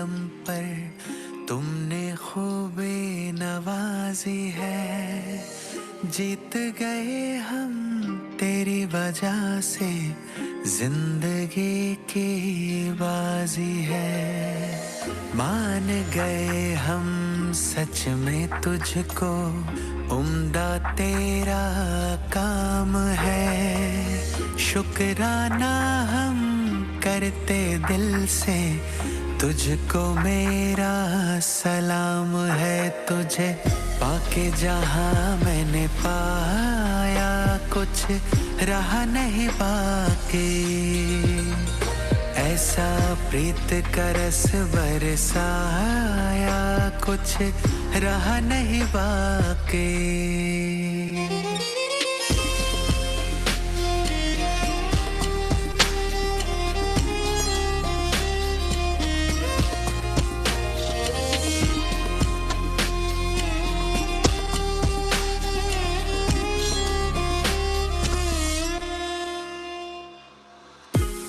आलम पर तुमने खूबी नवाजी है। जीत गए हम तेरी वजह से, जिंदगी की बाजी है। मान गए हम सच में तुझको, उम्दा तेरा काम है। शुक्राना हम करते दिल से, तुझको मेरा सलाम है। तुझे पाके जहाँ मैंने पाया, कुछ रहा नहीं बाकी। ऐसा प्रीत का रस बरसाया, कुछ रहा नहीं बाकी।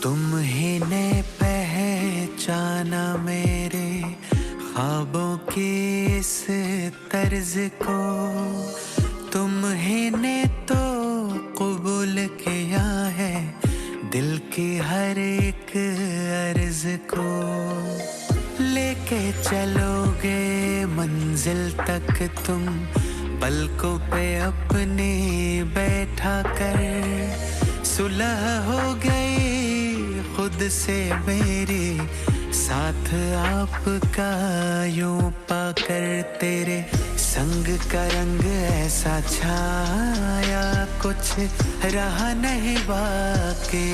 तुम्ही ने पहचाना मेरे ख्वाबों की इस तर्ज को, तुम्ही ने तो कबूल किया है दिल की हर एक अर्ज को। लेके चलोगे मंजिल तक तुम, पलकों पे अपनी बैठा कर। सुलह हो गई खुद से मेरी, साथ आपका यूं पाकर। तेरे संग का रंग ऐसा छाया, कुछ रहा नहीं बाकी।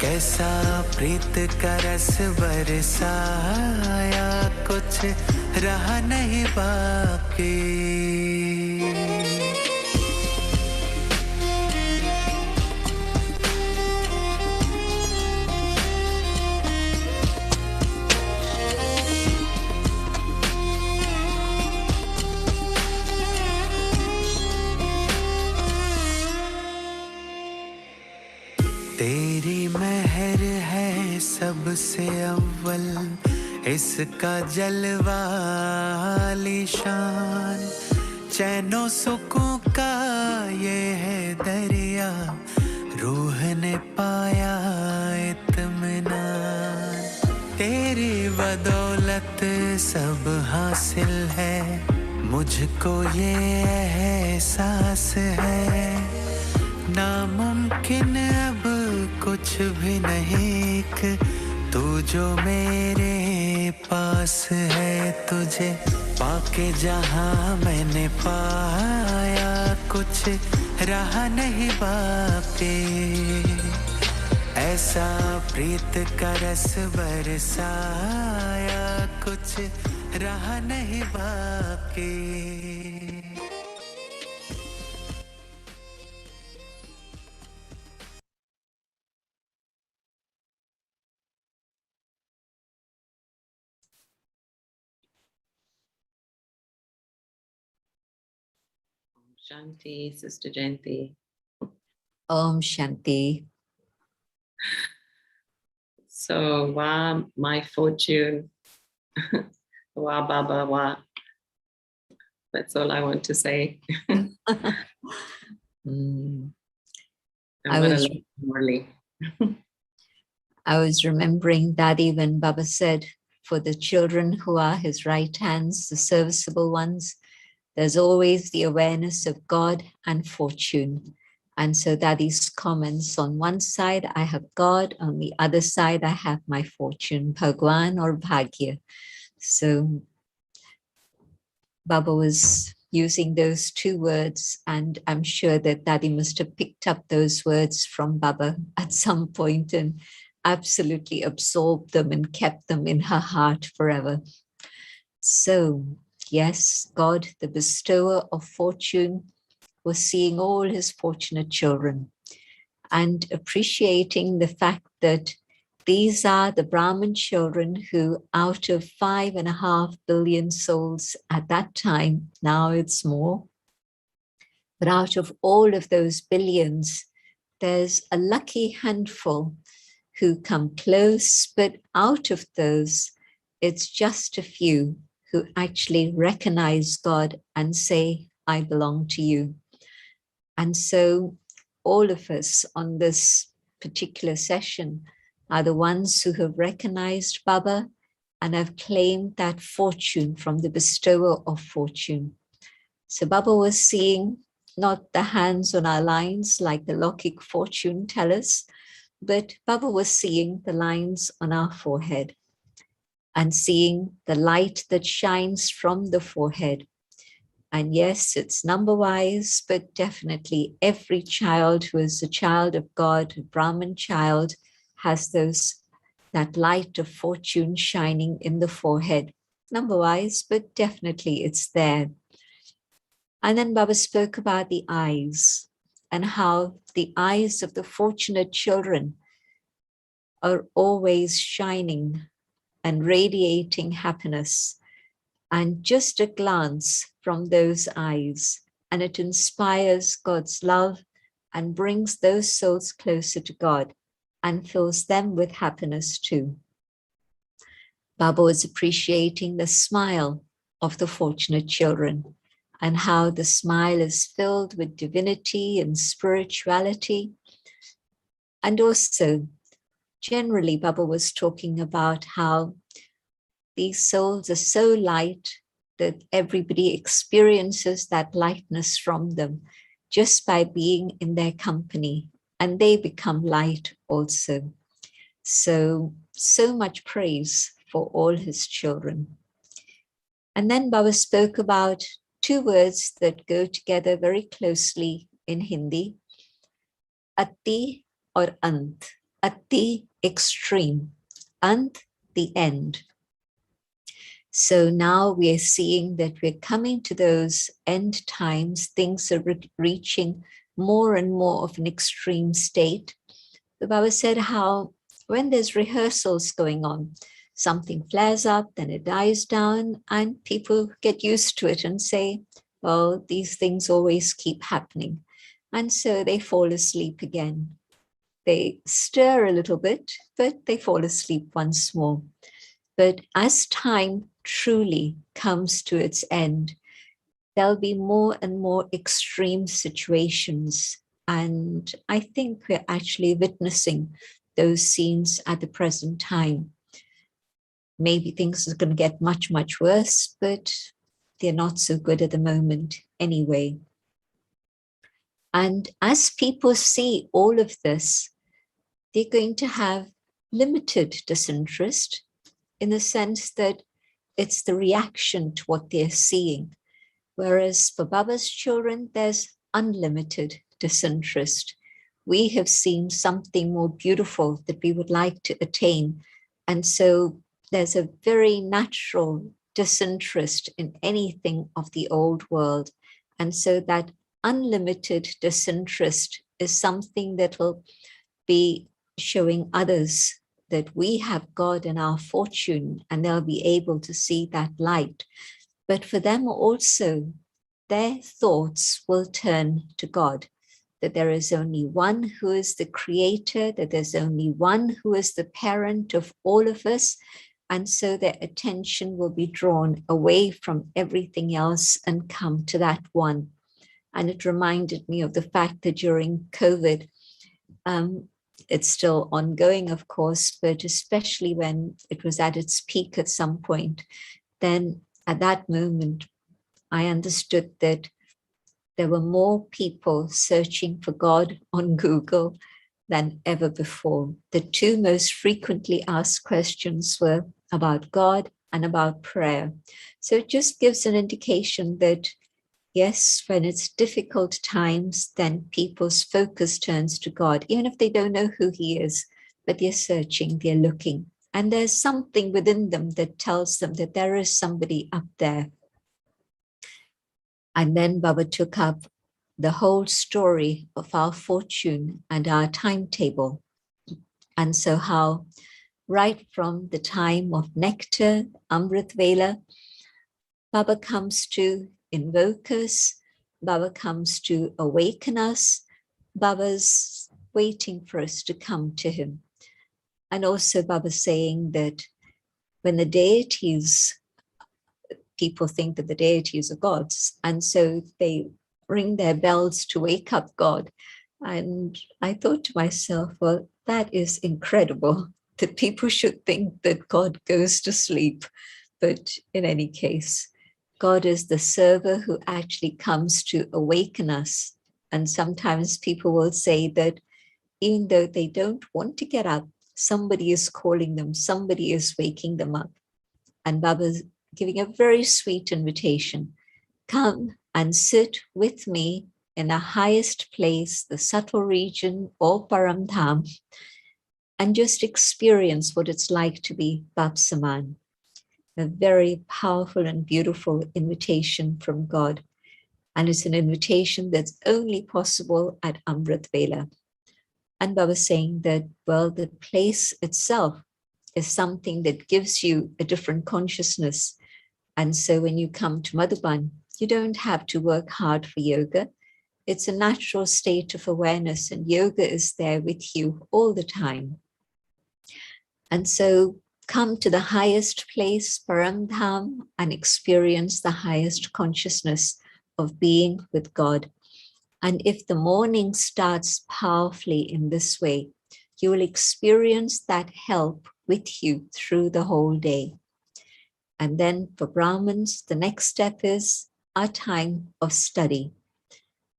कैसा प्रीत का रस बरसाया, कुछ रहा नहीं बाकी। तेरी मेहर है सबसे अव्वल, इसका जलवा आलीशान। चैनो सुकून का ये है दरिया, रूह ने पाया इत्मीनान। तेरी बदौलत सब हासिल है, मुझको ये एहसास है। नामुमकिन अब कुछ भी नहीं, तू जो मेरे पास है। तुझे पाके जहाँ मैंने पाया, कुछ रहा नहीं बाकी। ऐसा प्रीत का रस बरसाया, कुछ रहा नहीं बाकी। Shanti, Sister Jayanti. Om Shanti. So, wa my fortune, wa Baba wa. That's all I want to say. I was remembering Daddy when Baba said, for the children who are his right hands, the serviceable ones, there's always the awareness of God and fortune. And so Daddy's comments, on one side, I have God, on the other side, I have my fortune, Bhagwan or Bhagya. So Baba was using those two words, and I'm sure that Daddy must have picked up those words from Baba at some point and absolutely absorbed them and kept them in her heart forever. So yes, God, the bestower of fortune, was seeing all his fortunate children and appreciating the fact that these are the Brahmin children who, out of 5.5 billion souls at that time, now it's more, but out of all of those billions, there's a lucky handful who come close, but out of those, it's just a few who actually recognize God and say, I belong to you. And so all of us on this particular session are the ones who have recognized Baba and have claimed that fortune from the bestower of fortune. So Baba was seeing not the hands on our lines like the Lokik fortune tellers, but Baba was seeing the lines on our forehead and seeing the light that shines from the forehead. And yes, it's number-wise, but definitely every child who is a child of God, a Brahmin child, has that light of fortune shining in the forehead. Number-wise, but definitely it's there. And then Baba spoke about the eyes and how the eyes of the fortunate children are always shining and radiating happiness. And just a glance from those eyes, and it inspires God's love and brings those souls closer to God and fills them with happiness too. Baba was appreciating the smile of the fortunate children and how the smile is filled with divinity and spirituality. And also, generally, Baba was talking about how these souls are so light that everybody experiences that lightness from them just by being in their company, and they become light also. So much praise for all his children. And then Baba spoke about two words that go together very closely in Hindi, ati or ant. Ati, extreme, ant, the end. So now we are seeing that we're coming to those end times. Things are reaching more and more of an extreme state. The Baba said how when there's rehearsals going on, something flares up, then it dies down, and people get used to it and say, well, these things always keep happening. And so they fall asleep again. They stir a little bit, but they fall asleep once more. But as time truly comes to its end, there'll be more and more extreme situations. And I think we're actually witnessing those scenes at the present time. Maybe things are going to get much, much worse, but they're not so good at the moment anyway. And as people see all of this, they're going to have limited disinterest in the sense that it's the reaction to what they're seeing. Whereas for Baba's children, there's unlimited disinterest. We have seen something more beautiful that we would like to attain. And so there's a very natural disinterest in anything of the old world. And so that unlimited disinterest is something that will be showing others that we have God in our fortune, and they'll be able to see that light. But for them also, their thoughts will turn to God, that there is only one who is the creator, that there's only one who is the parent of all of us. And so their attention will be drawn away from everything else and come to that one. And it reminded me of the fact that during COVID, it's still ongoing, of course, but especially when it was at its peak at some point, then at that moment, I understood that there were more people searching for God on Google than ever before. The two most frequently asked questions were about God and about prayer. So it just gives an indication that yes, when it's difficult times, then people's focus turns to God, even if they don't know who he is, but they're searching, they're looking. And there's something within them that tells them that there is somebody up there. And then Baba took up the whole story of our fortune and our timetable. And so how right from the time of nectar, Amrit Vela, Baba comes to invoke us, Baba comes to awaken us, Baba's waiting for us to come to him. And also Baba saying that when the deities, people think that the deities are gods, and so they ring their bells to wake up God. And I thought to myself, well, that is incredible that people should think that God goes to sleep. But in any case, God is the server who actually comes to awaken us. And sometimes people will say that even though they don't want to get up, somebody is calling them, somebody is waking them up. And Baba's giving a very sweet invitation. Come and sit with me in the highest place, the subtle region, or Paramdham, and just experience what it's like to be Bab Saman. A very powerful and beautiful invitation from God. And it's an invitation that's only possible at Amrit Vela. And Baba saying that, well, the place itself is something that gives you a different consciousness. And so when you come to Madhuban, you don't have to work hard for yoga. It's a natural state of awareness, and yoga is there with you all the time. And so come to the highest place, Paramdham, and experience the highest consciousness of being with God. And if the morning starts powerfully in this way, you will experience that help with you through the whole day. And then for Brahmins, the next step is a time of study.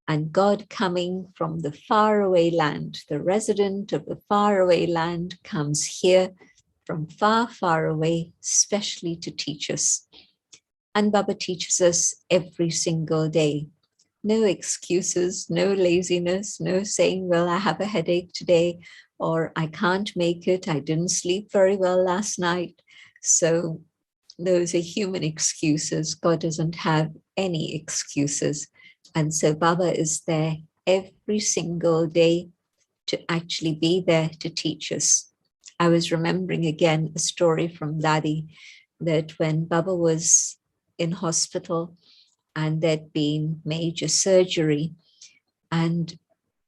And God coming from the faraway land, the resident of the faraway land comes here from far, far away, especially to teach us. And Baba teaches us every single day. No excuses, no laziness, no saying, well, I have a headache today, or I can't make it, I didn't sleep very well last night. So those are human excuses. God doesn't have any excuses. And so Baba is there every single day to actually be there to teach us. I was remembering again a story from Dadi, that when Baba was in hospital and there'd been major surgery, and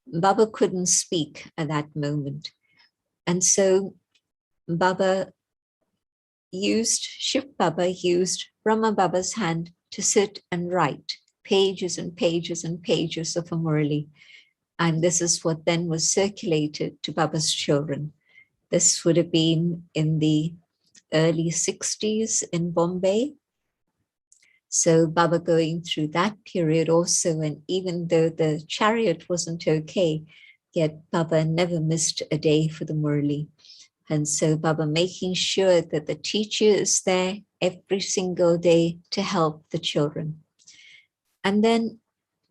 Baba couldn't speak at that moment. And so Shiv Baba used Brahma Baba's hand to sit and write pages and pages and pages of a Murli. And this is what then was circulated to Baba's children. This would have been in the early 60s in Bombay. So Baba going through that period also, and even though the chariot wasn't okay, yet Baba never missed a day for the Murli. And so Baba making sure that the teacher is there every single day to help the children. And then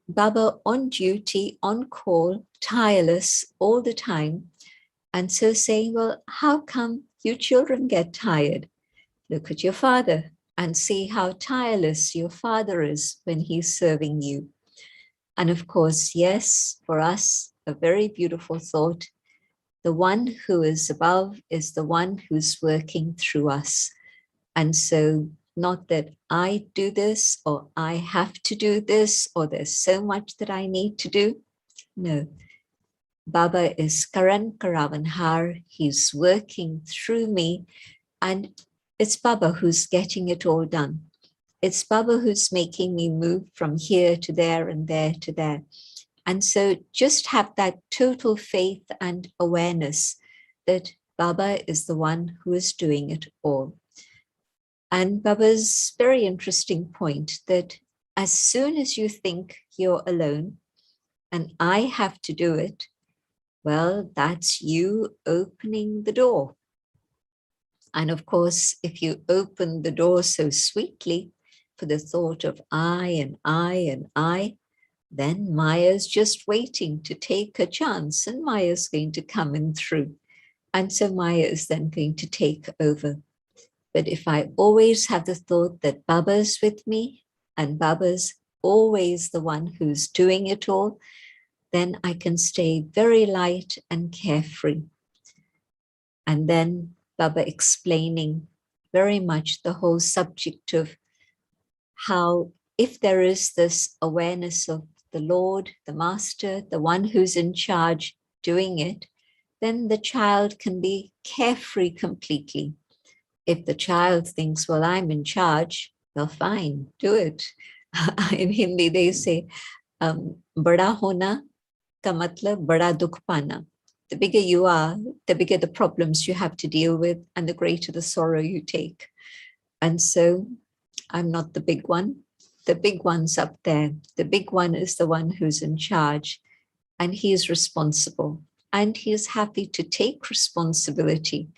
Baba on duty, on call, tireless all the time. And so saying, well, how come you children get tired? Look at your father and see how tireless your father is when he's serving you. And of course, yes, for us, a very beautiful thought. The one who is above is the one who's working through us. And so not that I do this or I have to do this or there's so much that I need to do. No. Baba is Karan Karavanhar. He's working through me, and it's Baba who's getting it all done. It's Baba who's making me move from here to there and there to there. And so just have that total faith and awareness that Baba is the one who is doing it all. And Baba's very interesting point that as soon as you think you're alone and I have to do it, well, that's you opening the door. And of course, if you open the door so sweetly for the thought of I and I and I, then Maya's just waiting to take her chance, and Maya's going to come in through. And so Maya is then going to take over. But if I always have the thought that Baba's with me and Baba's always the one who's doing it all, then I can stay very light and carefree. And then Baba explaining very much the whole subject of how if there is this awareness of the Lord, the Master, the one who's in charge doing it, then the child can be carefree completely. If the child thinks, well, I'm in charge, well, fine, do it. In Hindi, they say, bada hona ka matlab bada dukh pana. The bigger you are, the bigger the problems you have to deal with, and the greater the sorrow you take. And so I'm not the big one. The big one's up there. The big one is the one who's in charge, and he is responsible, and he is happy to take responsibility.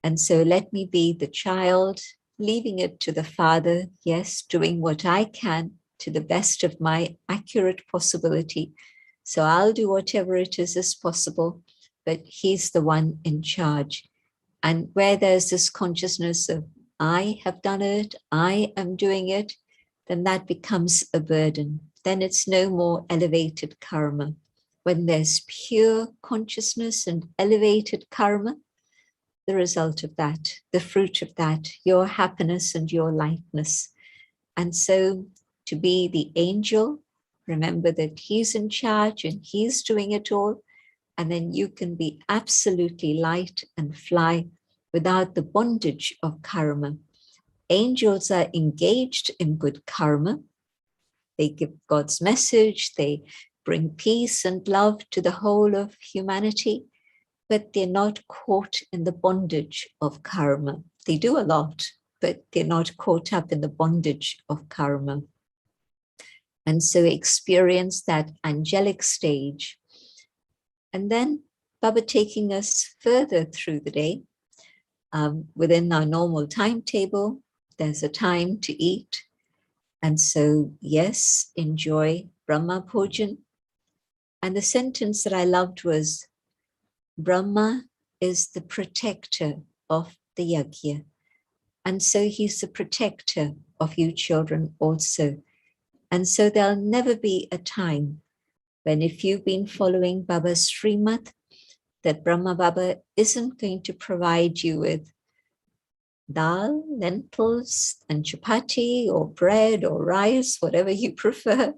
And so let me be the child, leaving it to the Father, yes, doing what I can to the best of my accurate possibility. So I'll do whatever it is as possible, but he's the one in charge. And where there's this consciousness of, I have done it, I am doing it, then that becomes a burden. Then it's no more elevated karma. When there's pure consciousness and elevated karma, the result of that, the fruit of that, your happiness and your lightness. And so to be the angel, remember that he's in charge and he's doing it all. And then you can be absolutely light and fly without the bondage of karma. Angels are engaged in good karma. They give God's message. They bring peace and love to the whole of humanity, but they're not caught in the bondage of karma. They do a lot, but they're not caught up in the bondage of karma. And so experience that angelic stage. And then Baba taking us further through the day. Within our normal timetable, there's a time to eat. And so, yes, enjoy Brahma Bhojan. And the sentence that I loved was, Brahma is the protector of the yajna. And so he's the protector of you children also. And so there'll never be a time when, if you've been following Baba's Srimad, that Brahma Baba isn't going to provide you with dal, lentils, and chapati, or bread, or rice, whatever you prefer,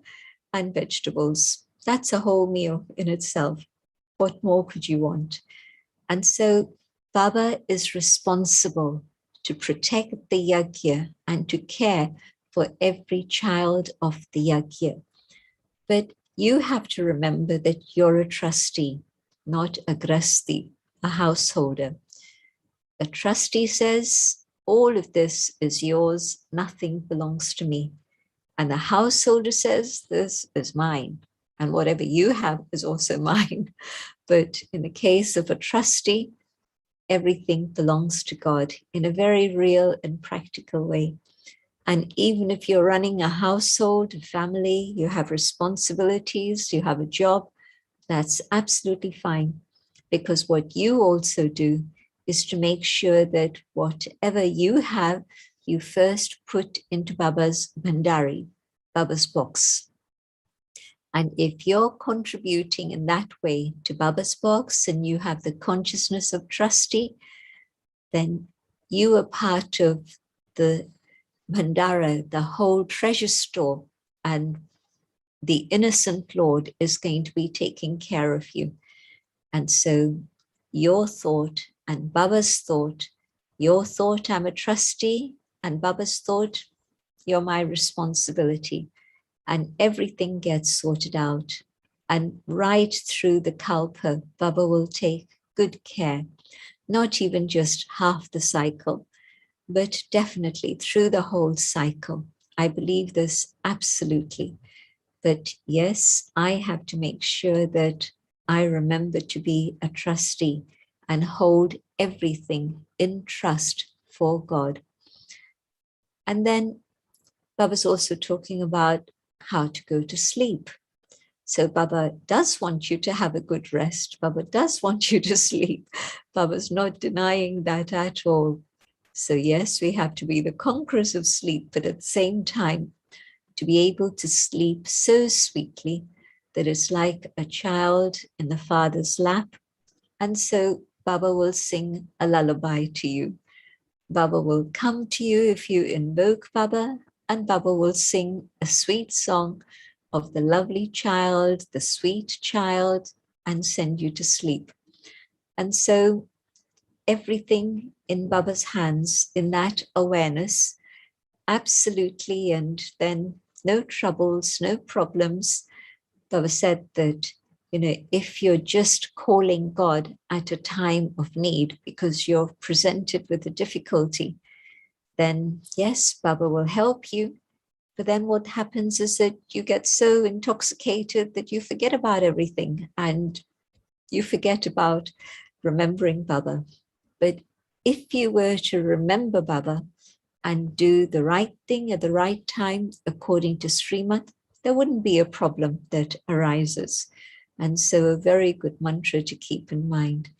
and vegetables. That's a whole meal in itself. What more could you want? And so Baba is responsible to protect the yajna and to care for every child of the yajna. But you have to remember that you're a trustee, not a grasti, a householder. A trustee says, all of this is yours, nothing belongs to me. And the householder says, this is mine. And whatever you have is also mine. But in the case of a trustee, everything belongs to God in a very real and practical way. And even if you're running a household, a family, you have responsibilities, you have a job, that's absolutely fine. Because what you also do is to make sure that whatever you have, you first put into Baba's bhandari, Baba's box. And if you're contributing in that way to Baba's box and you have the consciousness of trustee, then you are part of the bhandara, the whole treasure store, and the innocent Lord is going to be taking care of you. And so your thought and Baba's thought, your thought, I'm a trustee, and Baba's thought, you're my responsibility. And everything gets sorted out. And right through the kalpa, Baba will take good care, not even just half the cycle, but definitely through the whole cycle. I believe this absolutely. But yes, I have to make sure that I remember to be a trustee and hold everything in trust for God. And then Baba's also talking about how to go to sleep. So Baba does want you to have a good rest. Baba does want you to sleep. Baba's not denying that at all. So yes, we have to be the conquerors of sleep, but at the same time, to be able to sleep so sweetly that it's like a child in the father's lap. And so Baba will sing a lullaby to you. Baba will come to you if you invoke Baba, and Baba will sing a sweet song of the lovely child, the sweet child, and send you to sleep. And so everything in Baba's hands, in that awareness, absolutely, and then no troubles, no problems. Baba said that, if you're just calling God at a time of need because you're presented with a difficulty, then yes, Baba will help you. But then what happens is that you get so intoxicated that you forget about everything and you forget about remembering Baba. But if you were to remember Baba and do the right thing at the right time, according to Srimad, there wouldn't be a problem that arises. And so a very good mantra to keep in mind,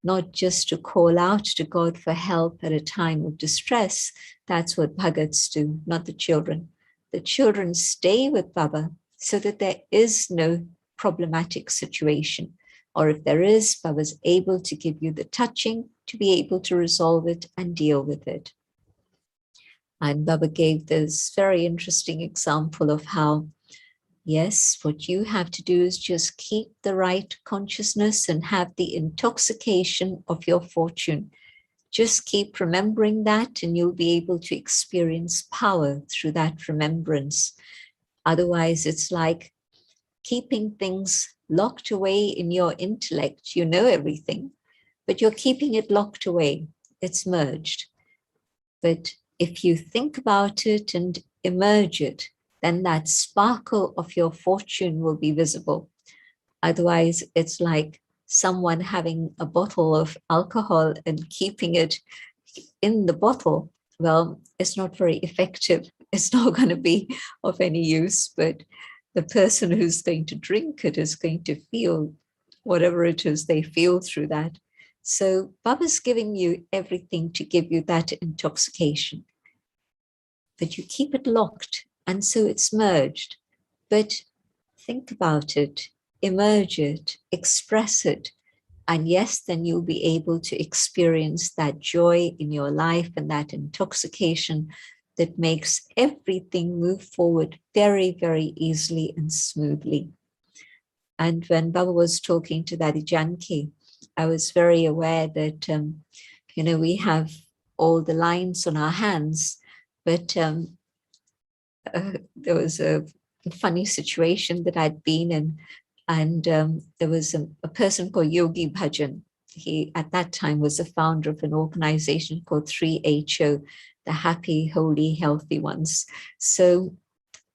not just to call out to God for help at a time of distress. That's what bhagats do, not the children. The children stay with Baba so that there is no problematic situation. Or if there is, Baba's able to give you the touching to be able to resolve it and deal with it. And Baba gave this very interesting example of how, yes, what you have to do is just keep the right consciousness and have the intoxication of your fortune. Just keep remembering that and you'll be able to experience power through that remembrance. Otherwise, it's like keeping things locked away in your intellect. You know everything, but you're keeping it locked away. It's merged. But if you think about it and emerge it, then that sparkle of your fortune will be visible. Otherwise, it's like someone having a bottle of alcohol and keeping it in the bottle. Well, it's not very effective. It's not going to be of any use, but the person who's going to drink it is going to feel whatever it is they feel through that. So Baba's giving you everything to give you that intoxication. But you keep it locked, and so it's merged. But think about it, emerge it, express it, and yes, then you'll be able to experience that joy in your life and that intoxication that makes everything move forward very, very easily and smoothly. And when Baba was talking to Dadiji, I was very aware that, we have all the lines on our hands, but there was a funny situation that I'd been in, and there was a person called Yogi Bhajan. He, at that time, was the founder of an organization called 3HO, the Happy, Holy, Healthy Ones. So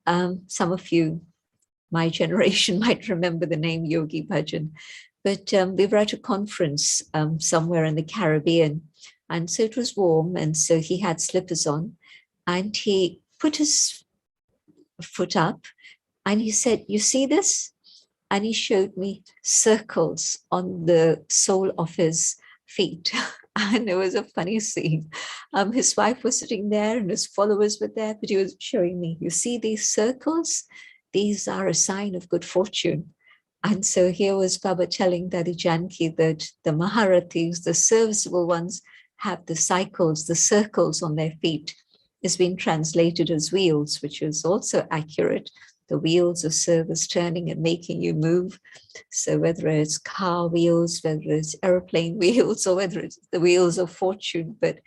some of you, my generation, might remember the name Yogi Bhajan. But we were at a conference somewhere in the Caribbean, and so it was warm, and so he had slippers on, and he put his foot up, and he said, "You see this?" And he showed me circles on the sole of his feet. And it was a funny scene. His wife was sitting there and his followers were there, but he was showing me, "You see these circles? These are a sign of good fortune." And so here was Baba telling Dadiji that the Maharathis, the serviceable ones, have the cycles, the circles on their feet. It's been translated as wheels, which is also accurate. The wheels of service turning and making you move. So whether it's car wheels, whether it's airplane wheels, or whether it's the wheels of fortune, but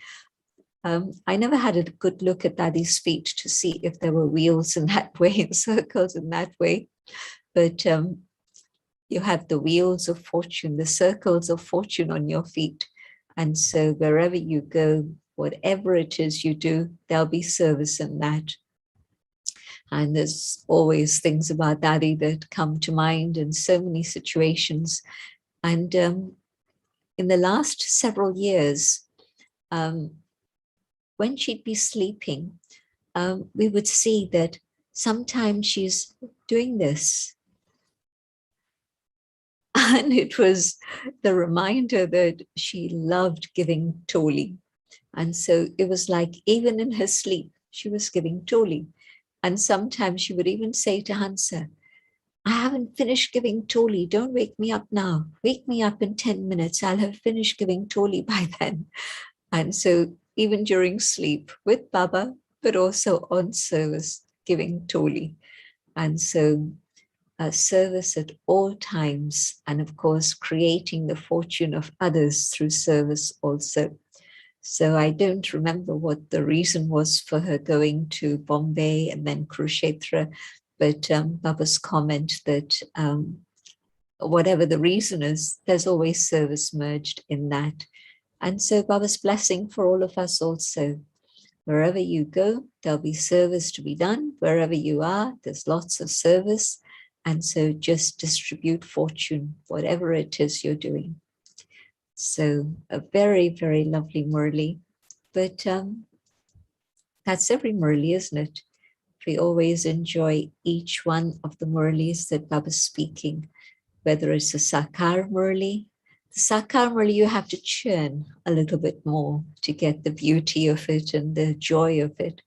I never had a good look at Daddy's feet to see if there were wheels in that way, and circles in that way. But you have the wheels of fortune, the circles of fortune on your feet. And so wherever you go, whatever it is you do, there'll be service in that. And there's always things about Daddy that come to mind in so many situations. And in the last several years, when she'd be sleeping, we would see that sometimes she's doing this. And it was the reminder that she loved giving toli. And so it was like, even in her sleep, she was giving toli. And sometimes she would even say to Hansa, "I haven't finished giving toli. Don't wake me up now. Wake me up in 10 minutes. I'll have finished giving toli by then." And so even during sleep with Baba, but also on service, giving toli. And so service at all times, and of course, creating the fortune of others through service also. So I don't remember what the reason was for her going to Bombay and then Kurukshetra, but Baba's comment that whatever the reason is, there's always service merged in that. And so Baba's blessing for all of us also. Wherever you go, there'll be service to be done. Wherever you are, there's lots of service. And so just distribute fortune, whatever it is you're doing. So a very, very lovely Murli. But that's every Murli, isn't it? We always enjoy each one of the Murlis that Baba's speaking, whether it's a Sakar Murli. The Sakar Murli, you have to churn a little bit more to get the beauty of it and the joy of it.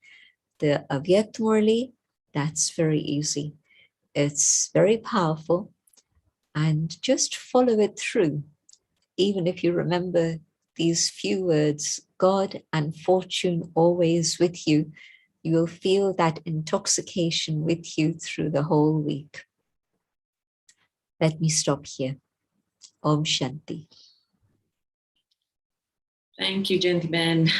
The Avyakt Murli, that's very easy. It's very powerful, and just follow it through. Even if you remember these few words, God and fortune always with you, you will feel that intoxication with you through the whole week. Let me stop here. Om Shanti. Thank you, gentlemen.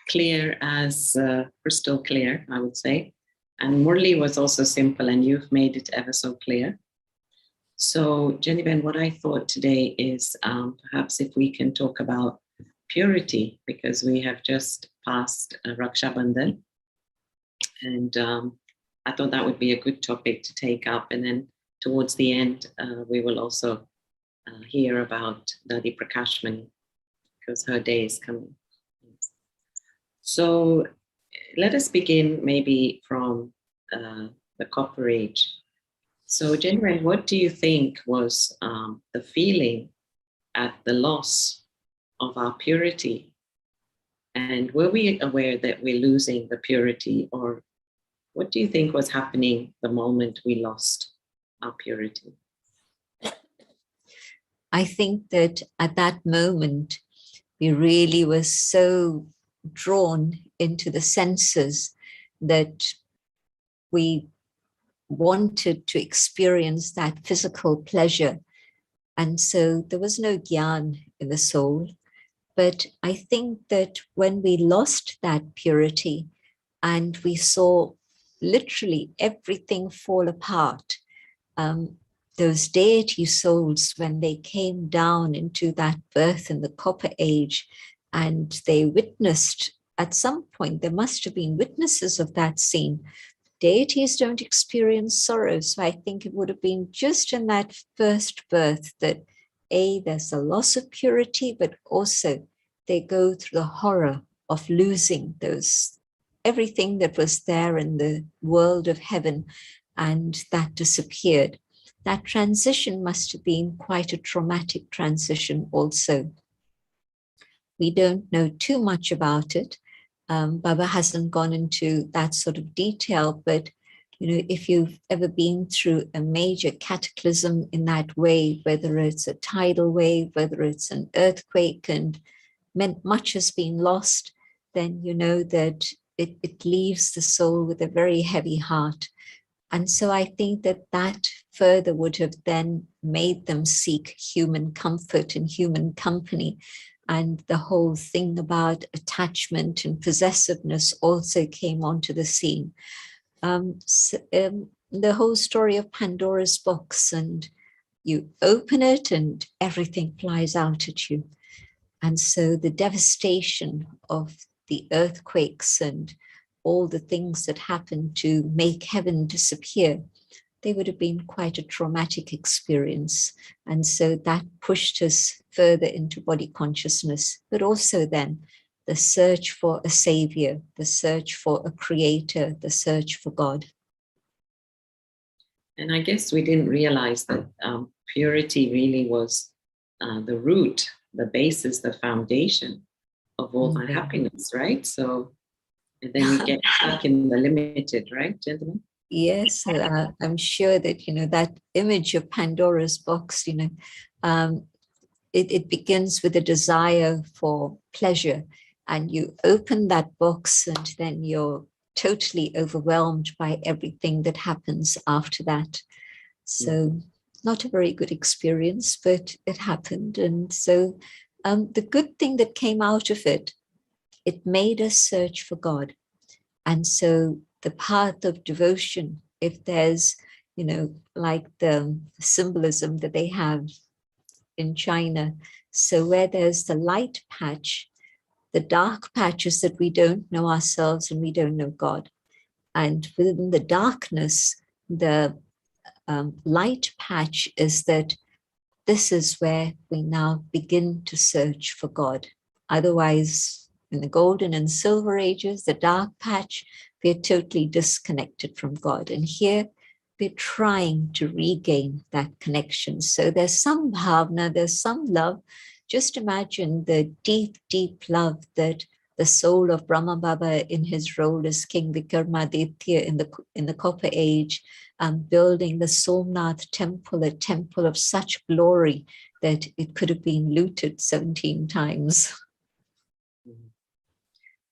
Clear as crystal clear, I would say. And Murli was also simple, and you've made it ever so clear. So, gentlemen, what I thought today is perhaps if we can talk about purity, because we have just passed Raksha Bandhan. And I thought that would be a good topic to take up. And then towards the end, we will also hear about Dadi Prakashmani, because her day is coming. So let us begin maybe from the Copper Age. So, Jennifer, what do you think was the feeling at the loss of our purity? And were we aware that we're losing the purity, or what do you think was happening the moment we lost our purity? I think that at that moment, we really were so drawn into the senses that we wanted to experience that physical pleasure. And so there was no gyan in the soul. But I think that when we lost that purity and we saw literally everything fall apart, those deity souls, when they came down into that birth in the Copper Age, and they witnessed, at some point, there must have been witnesses of that scene. Deities don't experience sorrow, so I think it would have been just in that first birth that, there's a loss of purity, but also they go through the horror of losing everything that was there in the world of heaven, and that disappeared. That transition must have been quite a traumatic transition also. We don't know too much about it. Baba hasn't gone into that sort of detail, but if you've ever been through a major cataclysm in that way, whether it's a tidal wave, whether it's an earthquake, and much has been lost, then you know that it leaves the soul with a very heavy heart. And so I think that further would have then made them seek human comfort and human company. And the whole thing about attachment and possessiveness also came onto the scene. The whole story of Pandora's box, and you open it and everything flies out at you. And so the devastation of the earthquakes and all the things that happened to make heaven disappear, they would have been quite a traumatic experience. And so that pushed us further into body consciousness, but also then the search for a savior, the search for a creator, the search for God. And I guess we didn't realize that purity really was the root, the basis, the foundation of all our happiness, right? So and then we get stuck in the limited, right, gentlemen? Yes, I'm sure that, that image of Pandora's box, it begins with a desire for pleasure, and you open that box and then you're totally overwhelmed by everything that happens after that. So not a very good experience, but it happened. And so the good thing that came out of it, it made us search for God. And so the path of devotion, if there's, like the symbolism that they have in China, so where there's the light patch, the dark patch is that we don't know ourselves and we don't know God. And within the darkness, the light patch is that this is where we now begin to search for God. Otherwise, in the golden and silver ages, the dark patch, we're totally disconnected from God. And here we're trying to regain that connection. So there's some bhavna, there's some love. Just imagine the deep, deep love that the soul of Brahma Baba in his role as King Vikramaditya in the Copper Age, building the Somnath temple, a temple of such glory that it could have been looted 17 times.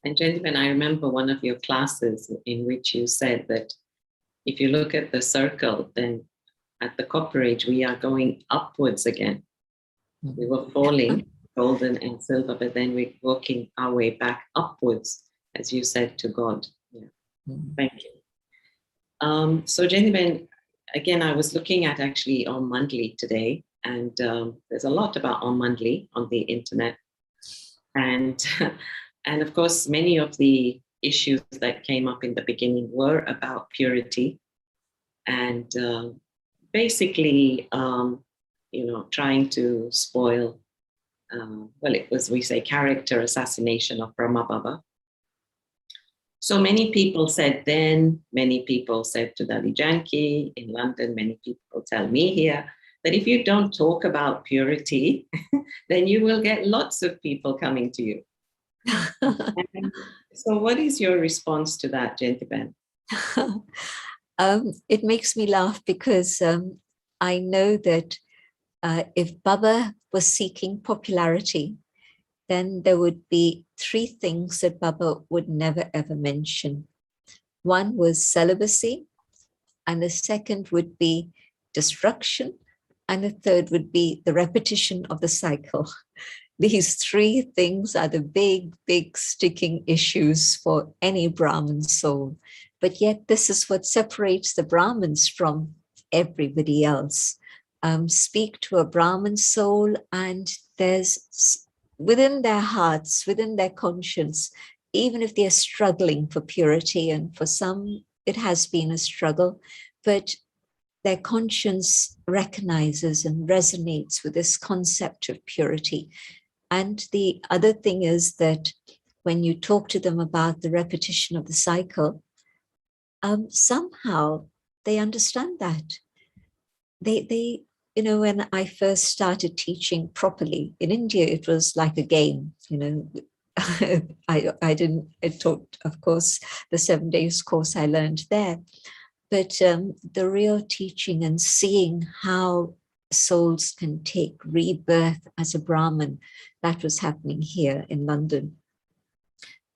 And gentlemen, I remember one of your classes in which you said that if you look at the circle, then at the Copper Age, we are going upwards again. We were falling, golden and silver, but then we're working our way back upwards, as you said, to God. Yeah. Thank you. So gentlemen, again, I was looking at actually Om Mandli today, and there's a lot about Om Mandli on the internet. And of course, many of the issues that came up in the beginning were about purity and basically, trying to spoil, it was, we say, character assassination of Brahma Baba. So many people said then, many people said to Dadiji in London, many people tell me here, that if you don't talk about purity, then you will get lots of people coming to you. So what is your response to that, gentlemen? It makes me laugh because I know that if Baba was seeking popularity, then there would be 3 things that Baba would never ever mention. One was celibacy, and the second would be destruction, and the third would be the repetition of the cycle. These 3 things are the big, big sticking issues for any Brahmin soul. But yet this is what separates the Brahmins from everybody else. Speak to a Brahmin soul and there's within their hearts, within their conscience, even if they're struggling for purity, and for some it has been a struggle, but their conscience recognizes and resonates with this concept of purity. And the other thing is that when you talk to them about the repetition of the cycle, somehow they understand that. They when I first started teaching properly in India, it was like a game, I taught, of course, the 7 days course I learned there. But the real teaching and seeing how souls can take rebirth as a Brahmin, that was happening here in London.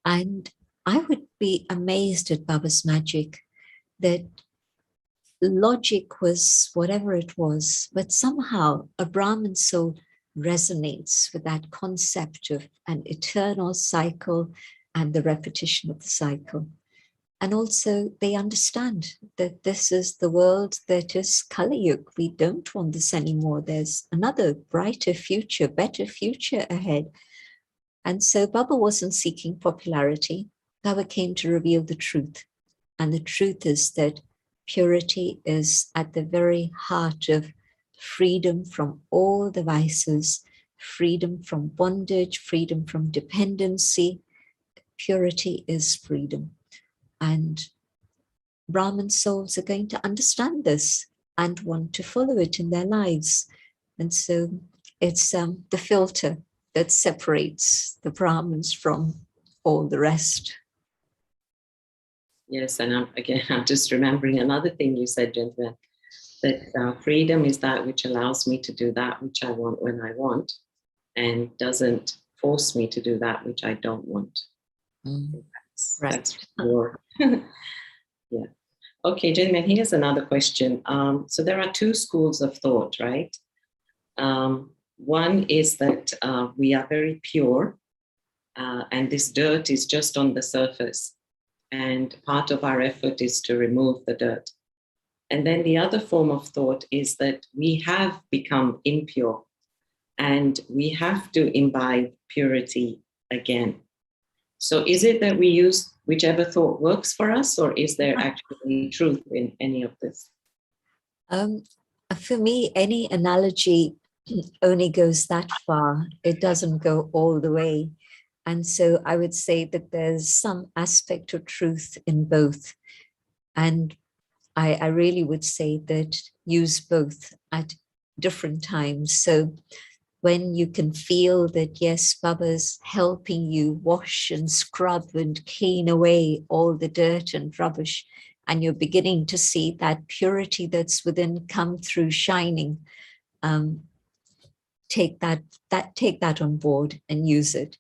And I would be amazed at Baba's magic, that logic was whatever it was, but somehow a Brahmin soul resonates with that concept of an eternal cycle and the repetition of the cycle. And also they understand that this is the world that is Kali Yuga. We don't want this anymore. There's another brighter future, better future ahead. And so Baba wasn't seeking popularity. Baba came to reveal the truth. And the truth is that purity is at the very heart of freedom from all the vices, freedom from bondage, freedom from dependency. Purity is freedom. And Brahmin souls are going to understand this and want to follow it in their lives. And so it's the filter that separates the Brahmins from all the rest. Yes, and I'm just remembering another thing you said, gentlemen, that freedom is that which allows me to do that which I want when I want, and doesn't force me to do that which I don't want. Right. That's more. Yeah. Okay, gentlemen, here's another question. So there are two schools of thought, right? One is that we are very pure, and this dirt is just on the surface. And part of our effort is to remove the dirt. And then the other form of thought is that we have become impure and we have to imbibe purity again. So is it that we use whichever thought works for us, or is there actually truth in any of this? For me, any analogy only goes that far. It doesn't go all the way. And so I would say that there's some aspect of truth in both. And I really would say that use both at different times. So when you can feel that, yes, Baba's helping you wash and scrub and clean away all the dirt and rubbish, and you're beginning to see that purity that's within come through shining, take that on board and use it.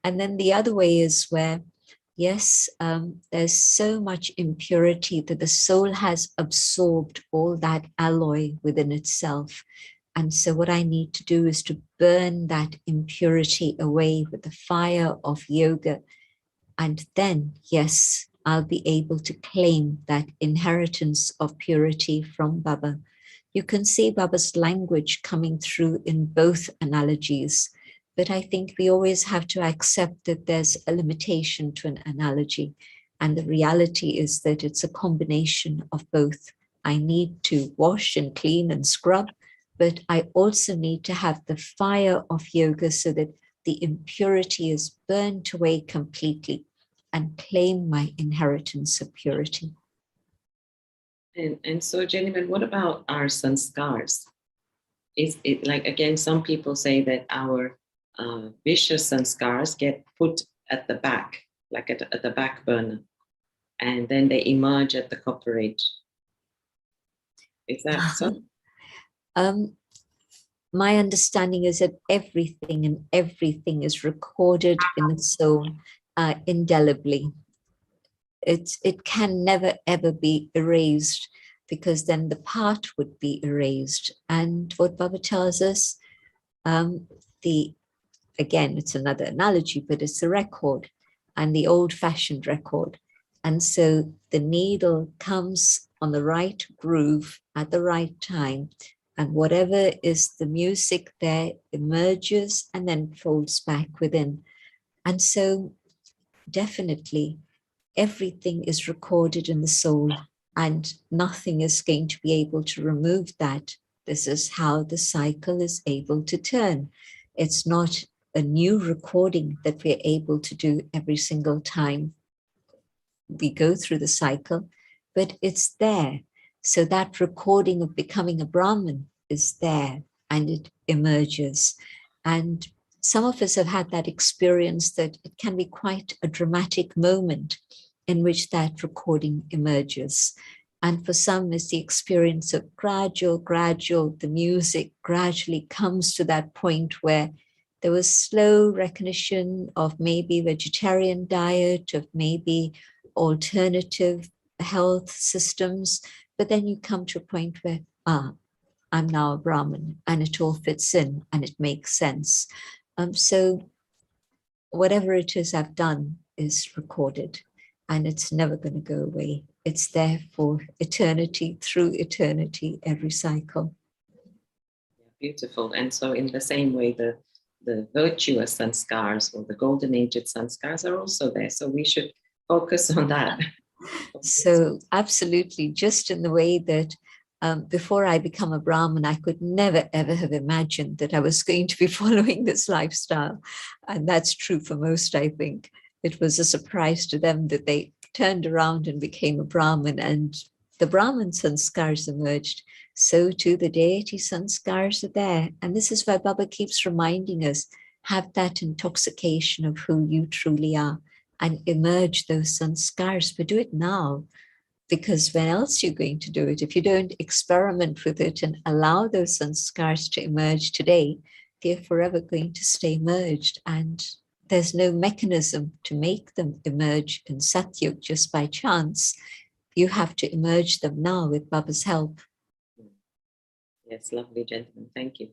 And then the other way is where, yes, there's so much impurity that the soul has absorbed all that alloy within itself. And so what I need to do is to burn that impurity away with the fire of yoga. And then, yes, I'll be able to claim that inheritance of purity from Baba. You can see Baba's language coming through in both analogies. But I think we always have to accept that there's a limitation to an analogy. And the reality is that it's a combination of both. I need to wash and clean and scrub, but I also need to have the fire of yoga so that the impurity is burnt away completely and claim my inheritance of purity. And so, gentlemen, what about our sanskars? Is it like, again, some people say that our vicious sanskars get put at the back, like at the back burner, and then they emerge at the copper age. Is that so? My understanding is that everything is recorded in the soul indelibly. It can never ever be erased, because then the part would be erased. And what Baba tells us, again, it's another analogy, but it's the record, and the old-fashioned record. And so the needle comes on the right groove at the right time, and whatever is the music there emerges and then folds back within. And so definitely everything is recorded in the soul, and nothing is going to be able to remove that. This is how the cycle is able to turn. It's not a new recording that we're able to do every single time we go through the cycle, but it's there. So that recording of becoming a Brahmin is there, and it emerges. And some of us have had that experience that it can be quite a dramatic moment in which that recording emerges. And for some, it's the experience of gradual, the music gradually comes to that point where there was slow recognition of maybe vegetarian diet, of maybe alternative health systems. But then you come to a point where, I'm now a Brahmin, and it all fits in and it makes sense. So whatever it is I've done is recorded, and it's never going to go away. It's there for eternity, through eternity, every cycle. Beautiful. And so in the same way, the virtuous sanskars or the golden aged sanskars are also there. So we should focus on that. So absolutely, just in the way that before I become a Brahmin, I could never, ever have imagined that I was going to be following this lifestyle. And that's true for most, I think. It was a surprise to them that they turned around and became a Brahmin, and the Brahmin sanskars emerged. So too the deity sanskars are there. And this is why Baba keeps reminding us, have that intoxication of who you truly are and emerge those sanskars, but do it now. Because when else are you going to do it? If you don't experiment with it and allow those sanskars to emerge today, they're forever going to stay merged. And there's no mechanism to make them emerge in Satyug just by chance. you have to emerge them now with Baba's help. Yes, lovely, gentlemen. Thank you.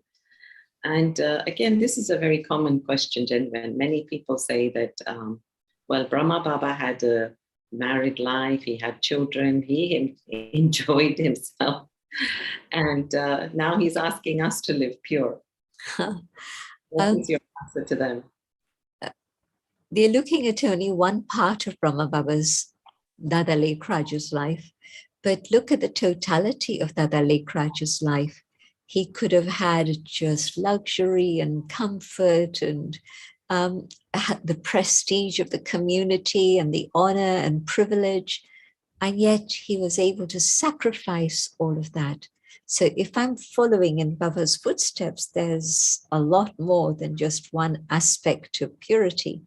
And again, this is a very common question, gentlemen. Many people say that, well, Brahma Baba had a married life, he had children, he enjoyed himself. And now he's asking us to live pure. What is your answer to them? They're looking at only one part of Brahma Baba's Dada Lekraj's life, but look at the totality of Dada Lekraj's life. He could have had just luxury and comfort and the prestige of the community and the honor and privilege, and yet he was able to sacrifice all of that. So if I'm following in Baba's footsteps, there's a lot more than just one aspect of purity.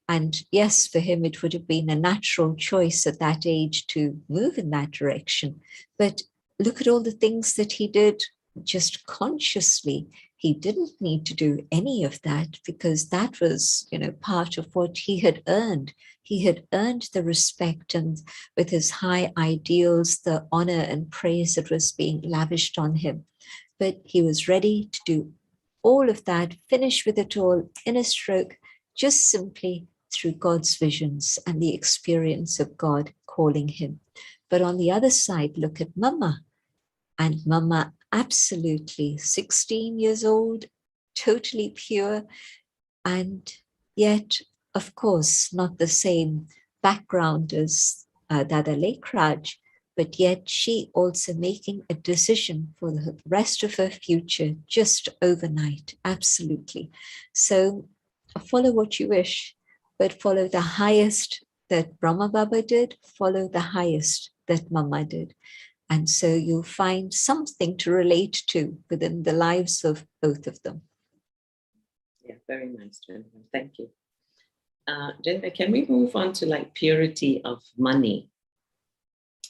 And yes, for him, it would have been a natural choice at that age to move in that direction. But look at all the things that he did just consciously. He didn't need to do any of that because that was, part of what he had earned. He had earned the respect and with his high ideals, the honor and praise that was being lavished on him. But he was ready to do all of that, finish with it all in a stroke, just simply through God's visions and the experience of God calling him. But on the other side, look at Mama. And Mama, absolutely 16 years old, totally pure, and yet, of course, not the same background as Dada Lekraj, but yet she also making a decision for the rest of her future just overnight, absolutely. So follow what you wish, but follow the highest that Brahma Baba did, follow the highest that Mama did. And so you'll find something to relate to within the lives of both of them. Yeah, very nice, gentlemen. Thank you. Jennifer, can we move on to purity of money?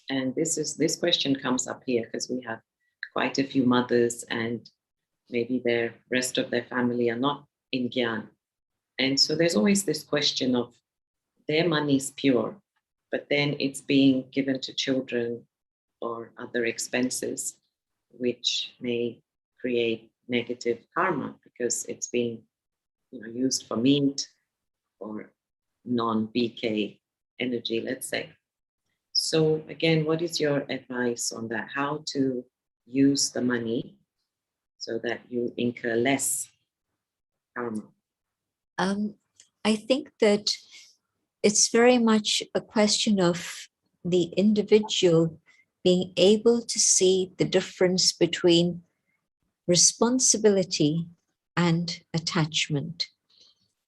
And this question comes up here because we have quite a few mothers and maybe the rest of their family are not in gyan. And so there's always this question of their money is pure, but then it's being given to children or other expenses, which may create negative karma because it's being used for meat or non-BK energy, let's say. So again, what is your advice on that? How to use the money so that you incur less karma? I think that it's very much a question of the individual being able to see the difference between responsibility and attachment.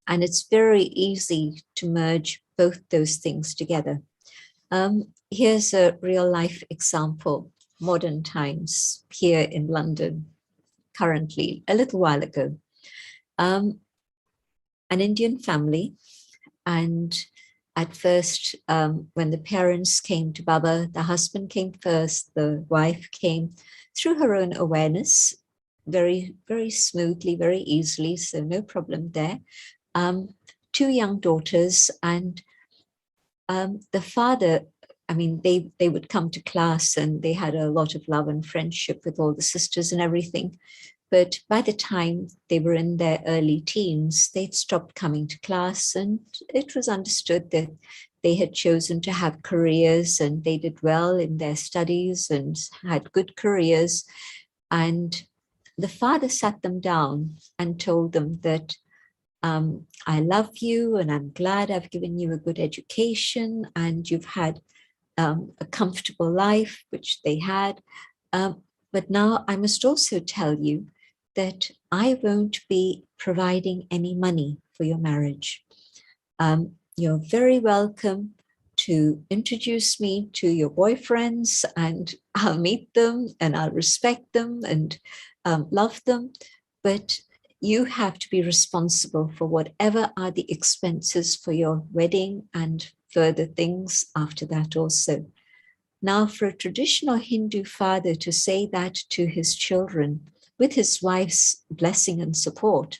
And it's very easy to merge both those things together. Here's a real life example, modern times here in London, currently, a little while ago. An Indian family, and at first, when the parents came to Baba, the husband came first, the wife came through her own awareness, very, very smoothly, very easily, so no problem there. 2 young daughters, and the father, they would come to class and they had a lot of love and friendship with all the sisters and everything. But by the time they were in their early teens, they'd stopped coming to class, and it was understood that they had chosen to have careers and they did well in their studies and had good careers. And the father sat them down and told them that I love you and I'm glad I've given you a good education and you've had a comfortable life, which they had. But now I must also tell you that I won't be providing any money for your marriage. You're very welcome to introduce me to your boyfriends and I'll meet them and I'll respect them and love them. But you have to be responsible for whatever are the expenses for your wedding and further things after that also. Now, for a traditional Hindu father to say that to his children with his wife's blessing and support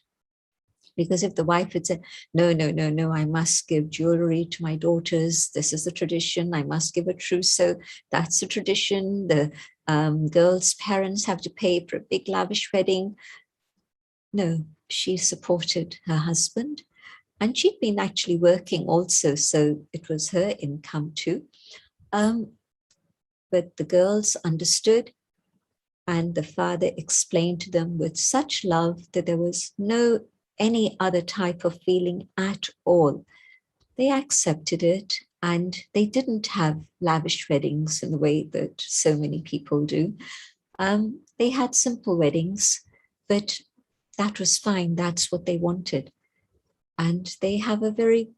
Because if the wife had said, no, no, no, no, I must give jewelry to my daughters. This is the tradition. I must give a trousseau. That's the tradition. The girl's parents have to pay for a big lavish wedding. No, she supported her husband. And she'd been actually working also, so it was her income too. But the girls understood, and the father explained to them with such love that there was no any other type of feeling at all. They accepted it, and they didn't have lavish weddings in the way that so many people do. They had simple weddings, but that was fine. That's what they wanted. And they have a very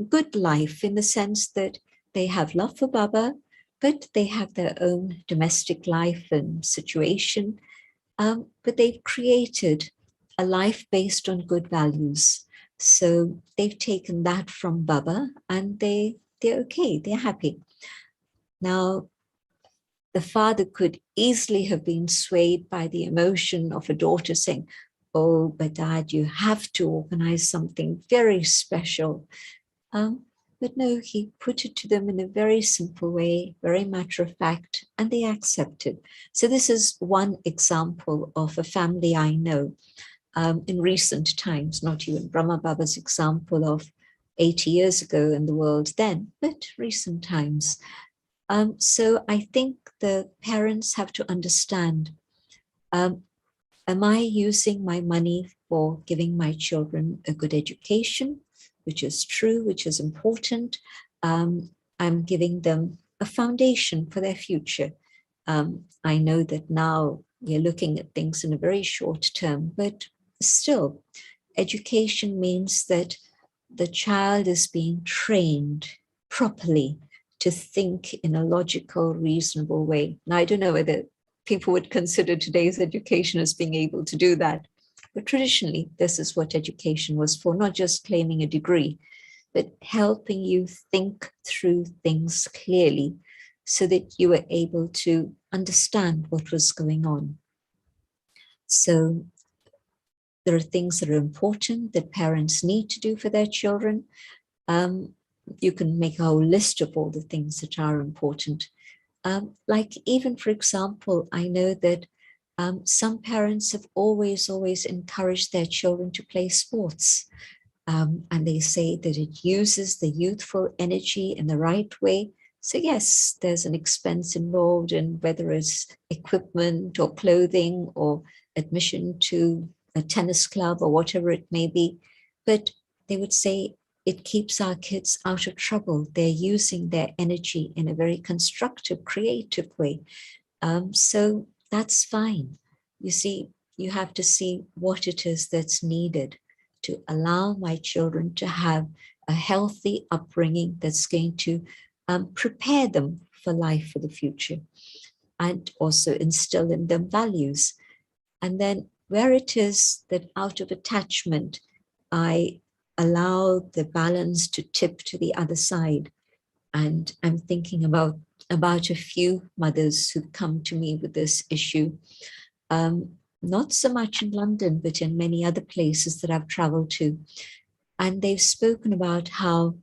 good life in the sense that they have love for Baba, but they have their own domestic life and situation. But they've created a life based on good values. So they've taken that from Baba, and they're okay, they're happy. Now, the father could easily have been swayed by the emotion of a daughter saying, oh, but Dad, you have to organize something very special. But no, he put it to them in a very simple way, very matter of fact, and they accepted. So this is one example of a family I know in recent times, not even Brahma Baba's example of 80 years ago in the world then, but recent times. So I think the parents have to understand, am I using my money for giving my children a good education, which is true, which is important? I'm giving them a foundation for their future. I know that now we're looking at things in a very short term, but still, education means that the child is being trained properly to think in a logical, reasonable way. Now, I don't know whether people would consider today's education as being able to do that. But traditionally, this is what education was for, not just claiming a degree, but helping you think through things clearly so that you were able to understand what was going on. So there are things that are important that parents need to do for their children. You can make a whole list of all the things that are important. Like even, for example, I know that some parents have always encouraged their children to play sports. And they say that it uses the youthful energy in the right way. So yes, there's an expense involved in whether it's equipment or clothing or admission to a tennis club or whatever it may be. But they would say it keeps our kids out of trouble. They're using their energy in a very constructive, creative way. So that's fine. You see, you have to see what it is that's needed to allow my children to have a healthy upbringing that's going to prepare them for life for the future and also instill in them values. And then where it is that out of attachment, I allow the balance to tip to the other side. And I'm thinking about a few mothers who come to me with this issue. Not so much in London, but in many other places that I've traveled to. And they've spoken about how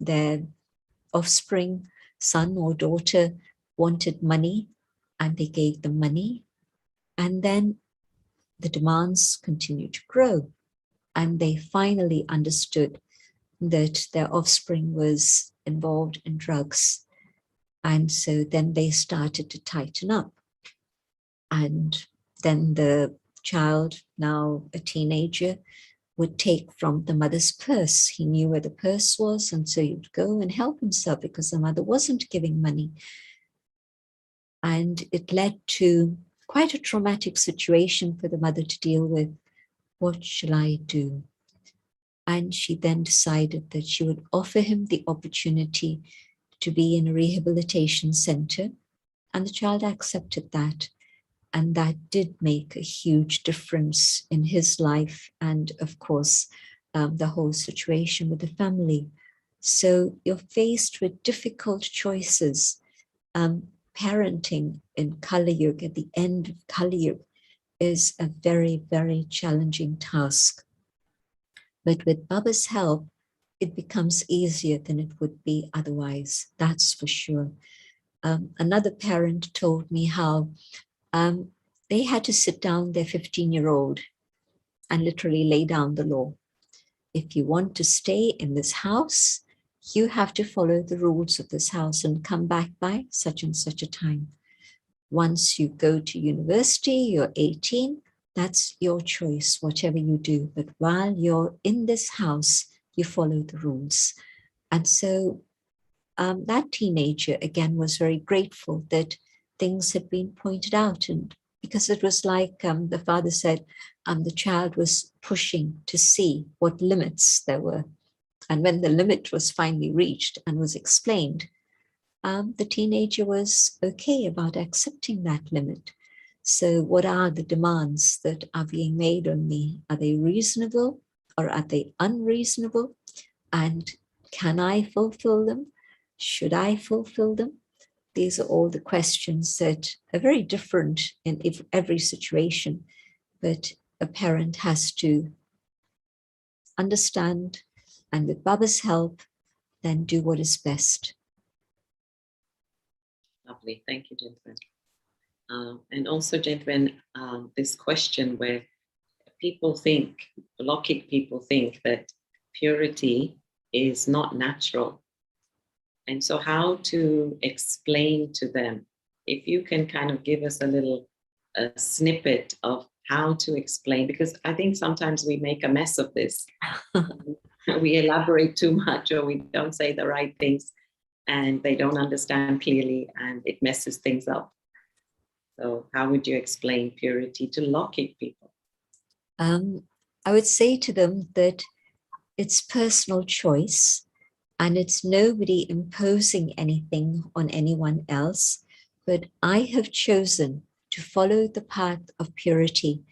their offspring, son or daughter, wanted money, and they gave them money. And then the demands continued to grow. And they finally understood that their offspring was involved in drugs. And so then they started to tighten up. And then the child, now a teenager, would take from the mother's purse. He knew where the purse was, and so he'd go and help himself because the mother wasn't giving money. And it led to quite a traumatic situation for the mother to deal with. What shall I do? And she then decided that she would offer him the opportunity to be in a rehabilitation center. And the child accepted that. And that did make a huge difference in his life and, of course, the whole situation with the family. So you're faced with difficult choices. Parenting in Kali Yuga, at the end of Kali Yuga, is a very, very challenging task. But with Baba's help, it becomes easier than it would be otherwise, that's for sure. Another parent told me how they had to sit down their 15-year-old and literally lay down the law. If you want to stay in this house, you have to follow the rules of this house and come back by such and such a time. Once you go to university, you're 18, that's your choice, whatever you do. But while you're in this house, you follow the rules. And so that teenager, again, was very grateful that things had been pointed out. And because it was like the father said, the child was pushing to see what limits there were. And when the limit was finally reached and was explained, the teenager was okay about accepting that limit. So what are the demands that are being made on me? Are they reasonable or are they unreasonable? And can I fulfill them? Should I fulfill them? These are all the questions that are very different in every situation, but a parent has to understand, and with Baba's help, then do what is best. Lovely, thank you, gentlemen. And also, gentlemen, this question where people think, Lokik people think that purity is not natural. And so how to explain to them, if you can kind of give us a little snippet of how to explain, because I think sometimes we make a mess of this. We elaborate too much or we don't say the right things and they don't understand clearly and it messes things up. So how would you explain purity to Lokik people? I would say to them that it's personal choice and it's nobody imposing anything on anyone else, but I have chosen to follow the path of purity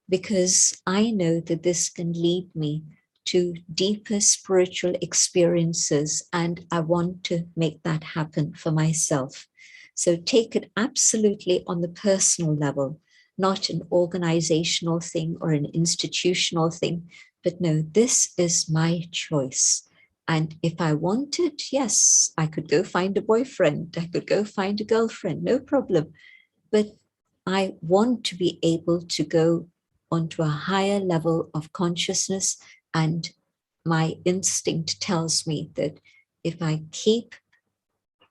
because I know that this can lead me to deeper spiritual experiences, and I want to make that happen for myself. So take it absolutely on the personal level, not an organizational thing or an institutional thing, but no, this is my choice. And if I wanted, yes, I could go find a boyfriend, I could go find a girlfriend, no problem. But I want to be able to go onto a higher level of consciousness, and my instinct tells me that if I keep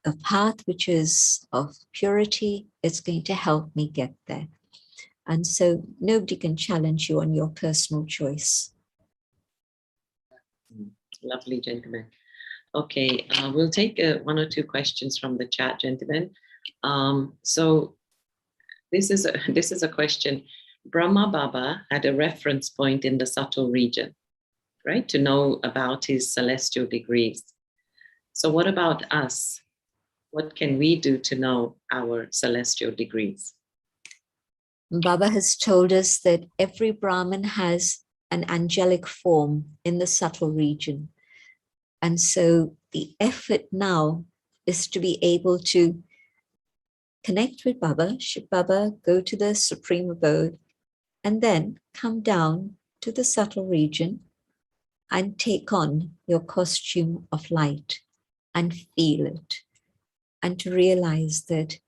a path which is of purity, it's going to help me get there. And so nobody can challenge you on your personal choice. Lovely, gentlemen. Okay, we'll take one or two questions from the chat, gentlemen. So this is a question. Brahma Baba had a reference point in the subtle region, right, to know about his celestial degrees. So what about us? What can we do to know our celestial degrees? Baba has told us that every Brahmin has an angelic form in the subtle region. And so the effort now is to be able to connect with Baba, Shiv Baba, go to the supreme abode, and then come down to the subtle region and take on your costume of light and feel it. And to realize that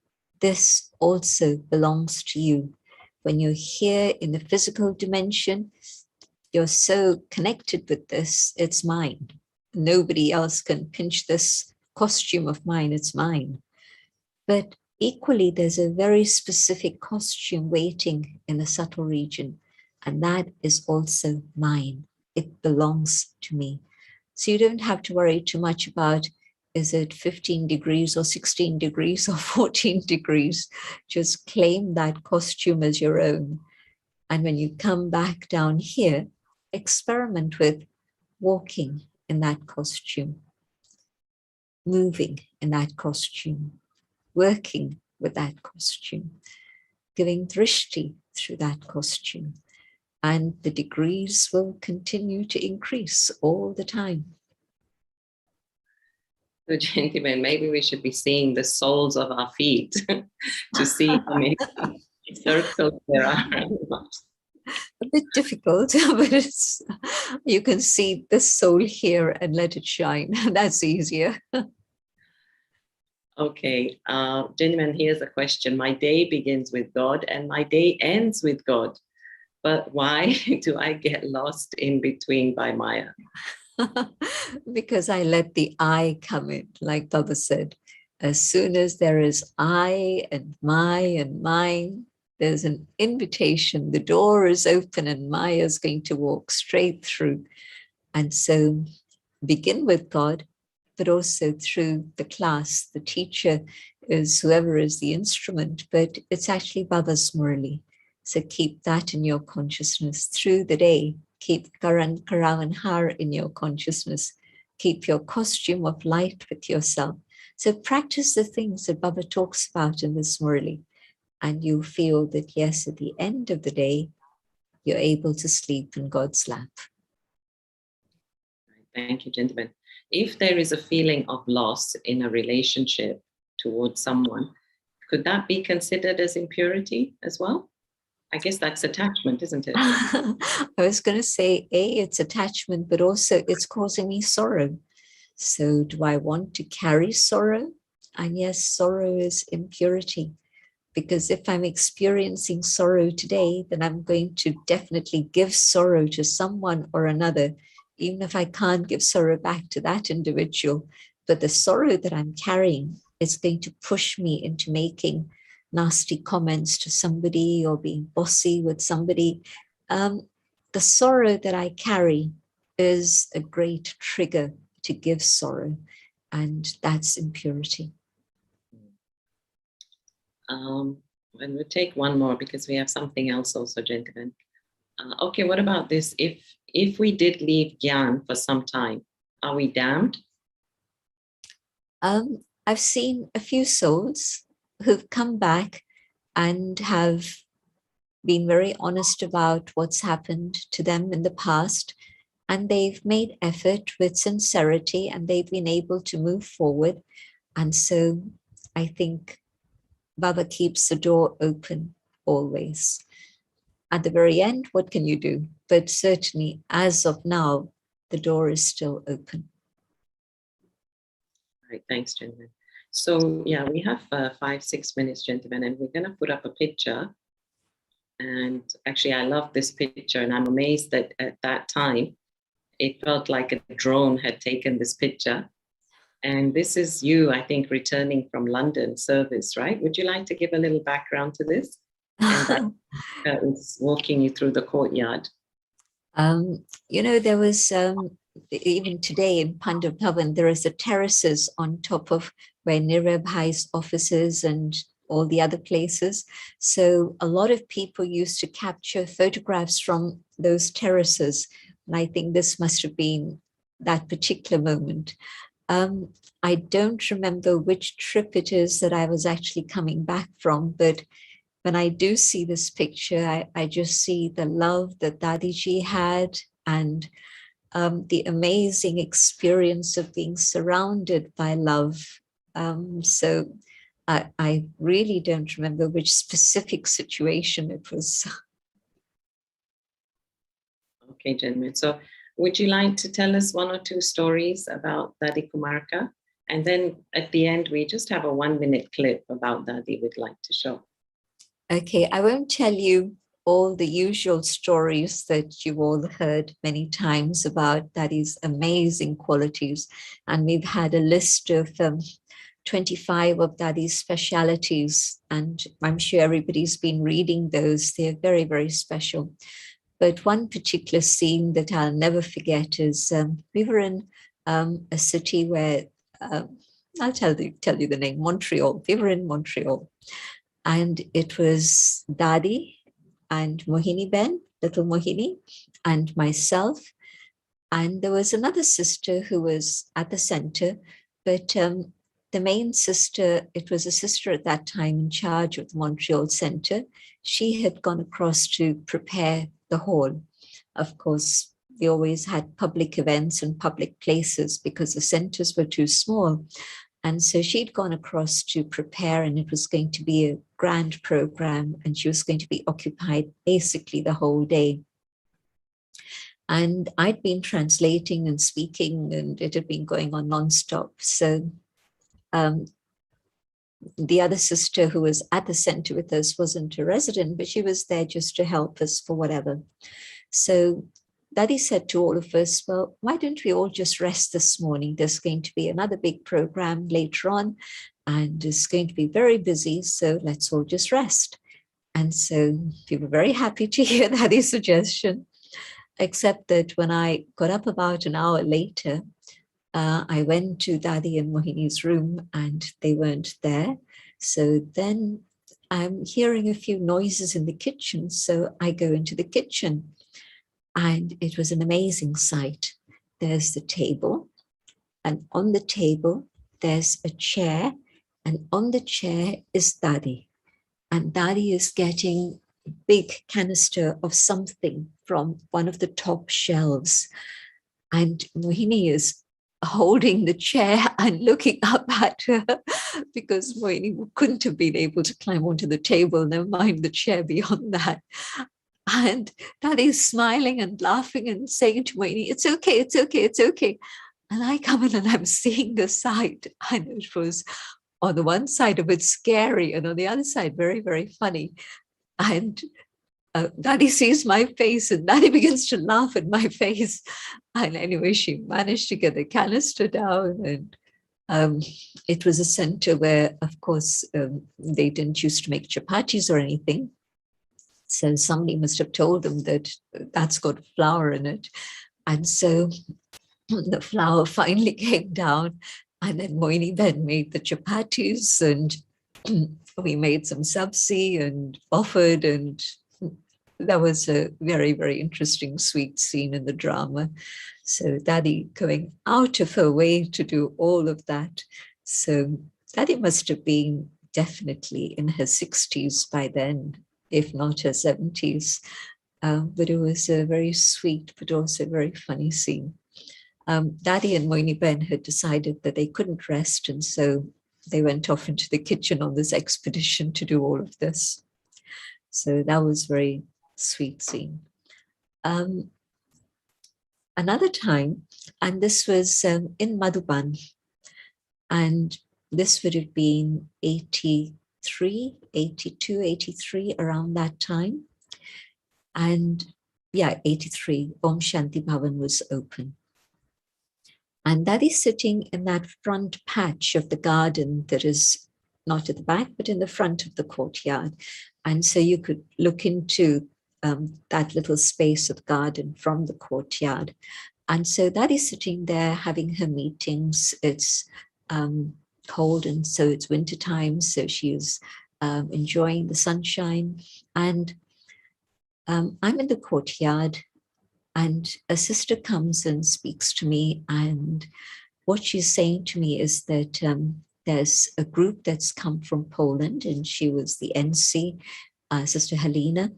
this also belongs to you. When you're here in the physical dimension, you're so connected with this, it's mine. Nobody else can pinch this costume of mine, it's mine. But equally, there's a very specific costume waiting in the subtle region, and that is also mine. It belongs to me. So you don't have to worry too much about, is it 15 degrees or 16 degrees or 14 degrees? Just claim that costume as your own. And when you come back down here, experiment with walking in that costume, moving in that costume, working with that costume, giving drishti through that costume. And the degrees will continue to increase all the time. So, gentlemen, maybe we should be seeing the soles of our feet to see how many Circles there are a lot. A bit difficult, but you can see the soul here and let it shine. That's easier. Okay, gentlemen, here's a question. My day begins with God and my day ends with God. But why do I get lost in between by Maya? Because I let the I come in, like Baba said. As soon as there is I and my and mine, there's an invitation. The door is open and Maya is going to walk straight through. And so begin with God, but also through the class. The teacher is whoever is the instrument, but it's actually Baba's Murli. So keep that in your consciousness through the day. Keep Karan, Karavan Har in your consciousness. Keep your costume of light with yourself. So practice the things that Baba talks about in this Murli. And you feel that, yes, at the end of the day, you're able to sleep in God's lap. Thank you, gentlemen. If there is a feeling of loss in a relationship towards someone, could that be considered as impurity as well? I guess that's attachment, isn't it? I was going to say, it's attachment, but also it's causing me sorrow. So do I want to carry sorrow? And yes, sorrow is impurity. Because if I'm experiencing sorrow today, then I'm going to definitely give sorrow to someone or another, even if I can't give sorrow back to that individual. But the sorrow that I'm carrying is going to push me into making nasty comments to somebody or being bossy with somebody. The sorrow that I carry is a great trigger to give sorrow, and that's impurity. And we'll take one more because we have something else also, gentlemen. Okay, what about this? If we did leave gyan for some time, are we damned? I've seen a few souls who've come back and have been very honest about what's happened to them in the past, and they've made effort with sincerity and they've been able to move forward. And so I think Baba keeps the door open always. At the very end, what can you do? But certainly, as of now, the door is still open. All right, thanks, gentlemen. So yeah, we have 5-6 minutes, gentlemen, and we're going to put up a picture. And actually, I love this picture, and I'm amazed that at that time, it felt like a drone had taken this picture. And this is you, I think, returning from London service, right? Would you like to give a little background to this? And that was walking you through the courtyard. There was, even today in Pandav Bhavan, there is the terraces on top of where Nirab Bhai's offices and all the other places. So a lot of people used to capture photographs from those terraces. And I think this must have been that particular moment. I don't remember which trip it is that I was actually coming back from, but when I do see this picture, I just see the love that Dadiji had and the amazing experience of being surrounded by love. So I really don't remember which specific situation it was. Okay, gentlemen. So would you like to tell us one or two stories about Dadi Kumarka? And then at the end, we just have a 1-minute clip about Dadi we'd like to show. Okay, I won't tell you all the usual stories that you've all heard many times about Dadi's amazing qualities. And we've had a list of 25 of Dadi's specialities. And I'm sure everybody's been reading those. They're very, very special. But one particular scene that I'll never forget is we were in a city where, I'll tell you the name, Montreal. We were in Montreal. And it was Dadi and Mohini Ben, little Mohini, and myself. And there was another sister who was at the center, but the main sister, it was a sister at that time in charge of the Montreal Center. She had gone across to prepare the hall. Of course, we always had public events and public places because the centers were too small. And so she'd gone across to prepare, and it was going to be a grand program, and she was going to be occupied basically the whole day. And I'd been translating and speaking, and it had been going on nonstop. So the other sister who was at the center with us wasn't a resident, but she was there just to help us for whatever. So Daddy said to all of us, well, why don't we all just rest this morning? There's going to be another big program later on, and it's going to be very busy, so let's all just rest. And so we were very happy to hear Daddy's suggestion, except that when I got up about an hour later, I went to Daddy and Mohini's room, and they weren't there. So then I'm hearing a few noises in the kitchen, so I go into the kitchen. And it was an amazing sight. There's the table, and on the table, there's a chair, and on the chair is Daddy. And Daddy is getting a big canister of something from one of the top shelves. And Mohini is holding the chair and looking up at her, because Mohini couldn't have been able to climb onto the table, never mind the chair beyond that. And Daddy's smiling and laughing and saying to Mohini, it's okay, it's okay, it's okay. And I come in and I'm seeing the sight, and it was on the one side a bit scary, and on the other side very, very funny. And Daddy sees my face, and Daddy begins to laugh at my face. And anyway, she managed to get the canister down, and it was a center where, of course, they didn't used to make chapatis or anything. So somebody must have told them that that's got flour in it. And so the flour finally came down, and then Mohini then made the chapatis, and we made some sabzi and offered, and that was a very, very interesting, sweet scene in the drama. So Daddy going out of her way to do all of that. So Daddy must have been definitely in her 60s by then, if not her 70s. But it was a very sweet, but also very funny scene. Daddy and Mohini Ben had decided that they couldn't rest, and so they went off into the kitchen on this expedition to do all of this. So that was very sweet scene. Another time, and this was in Madhuban, and this would have been 83, 82, 83, around that time. And yeah, 83, Om Shanti Bhavan was open. And that is sitting in that front patch of the garden that is not at the back, but in the front of the courtyard. And so you could look into that little space of garden from the courtyard. And so that is sitting there having her meetings. It's cold, and so it's winter time, so she is enjoying the sunshine. And I'm in the courtyard, and a sister comes and speaks to me, and what she's saying to me is that there's a group that's come from Poland, and she was the NC, Sister Helena,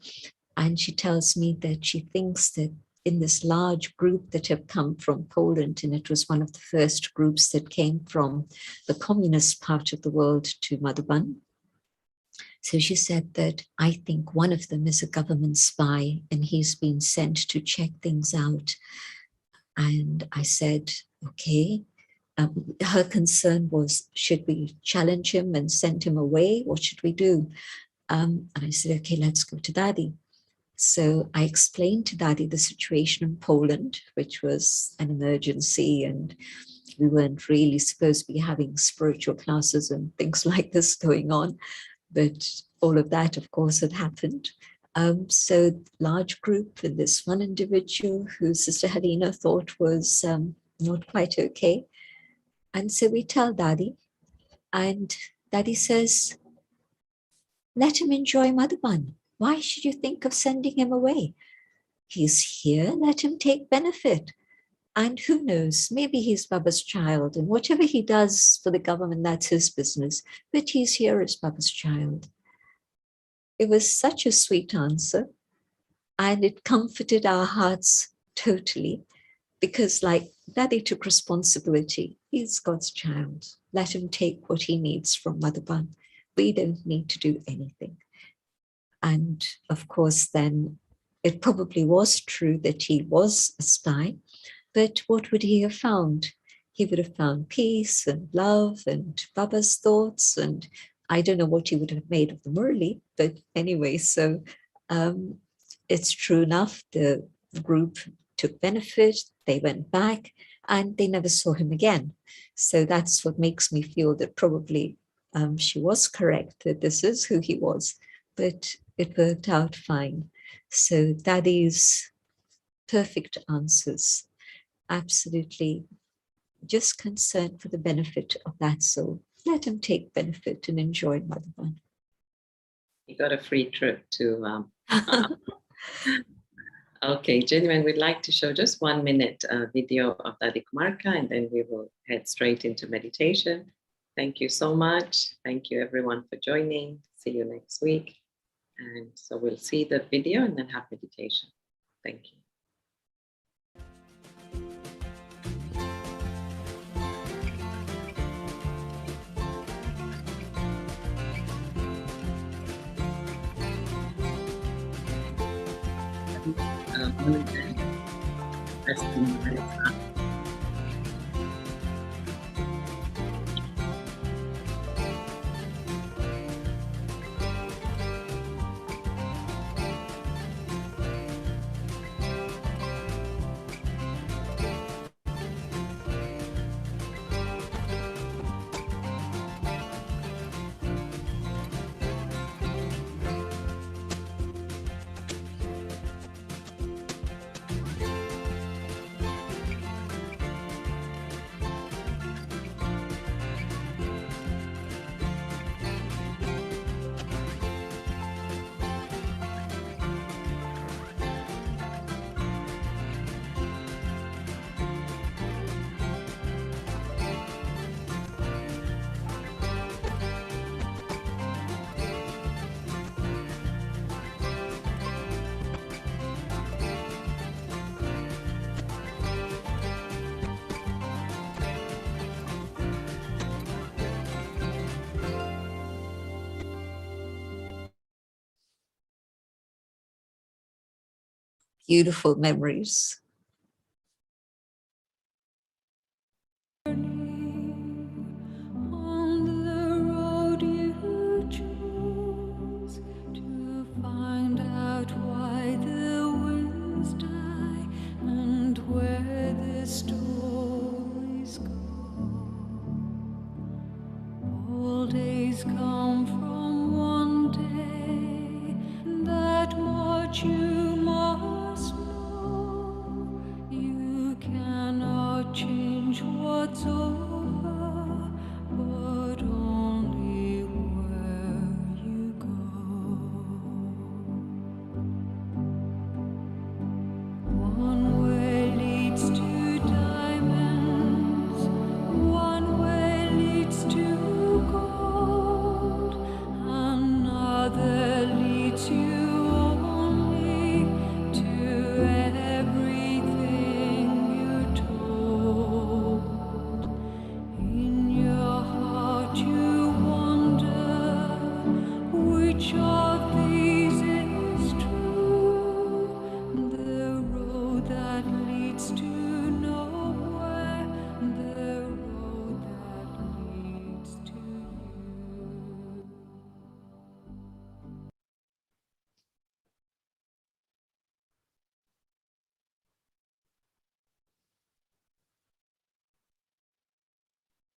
and she tells me that she thinks that in this large group that have come from Poland, and it was one of the first groups that came from the communist part of the world to Madhuban. So she said that I think one of them is a government spy, and he's been sent to check things out. And I said, okay. Her concern was, should we challenge him and send him away? What should we do? And I said, okay, let's go to Daddy. So I explained to Daddy the situation in Poland, which was an emergency, and we weren't really supposed to be having spiritual classes and things like this going on. But all of that, of course, had happened. So large group, and this one individual who Sister Helena thought was not quite okay. And so we tell Daddy, and Daddy says, let him enjoy Madhuban. Why should you think of sending him away? He's here, let him take benefit. And who knows, maybe he's Baba's child, and whatever he does for the government, that's his business. But he's here as Baba's child. It was such a sweet answer, and it comforted our hearts totally, because like Daddy took responsibility. He's God's child. Let him take what he needs from Mother Bun. We don't need to do anything. And of course, then it probably was true that he was a spy, but what would he have found? He would have found peace and love and Baba's thoughts, and I don't know what he would have made of the Murli, but anyway, so it's true enough, the group took benefit, they went back, and they never saw him again. So that's what makes me feel that probably she was correct, that this is who he was, but it worked out fine. So Daddy's perfect answers, absolutely just concerned for the benefit of that soul. Let him take benefit and enjoy Mother Bun. You got a free trip to... Okay, Genuine, we'd like to show just 1 minute video of Dadi Kumarka, and then we will head straight into meditation. Thank you so much. Thank you everyone for joining. See you next week. And so we'll see the video and then have meditation. Thank you. Beautiful memories. On the road you choose to find out why the winds die and where the stories go. All days come from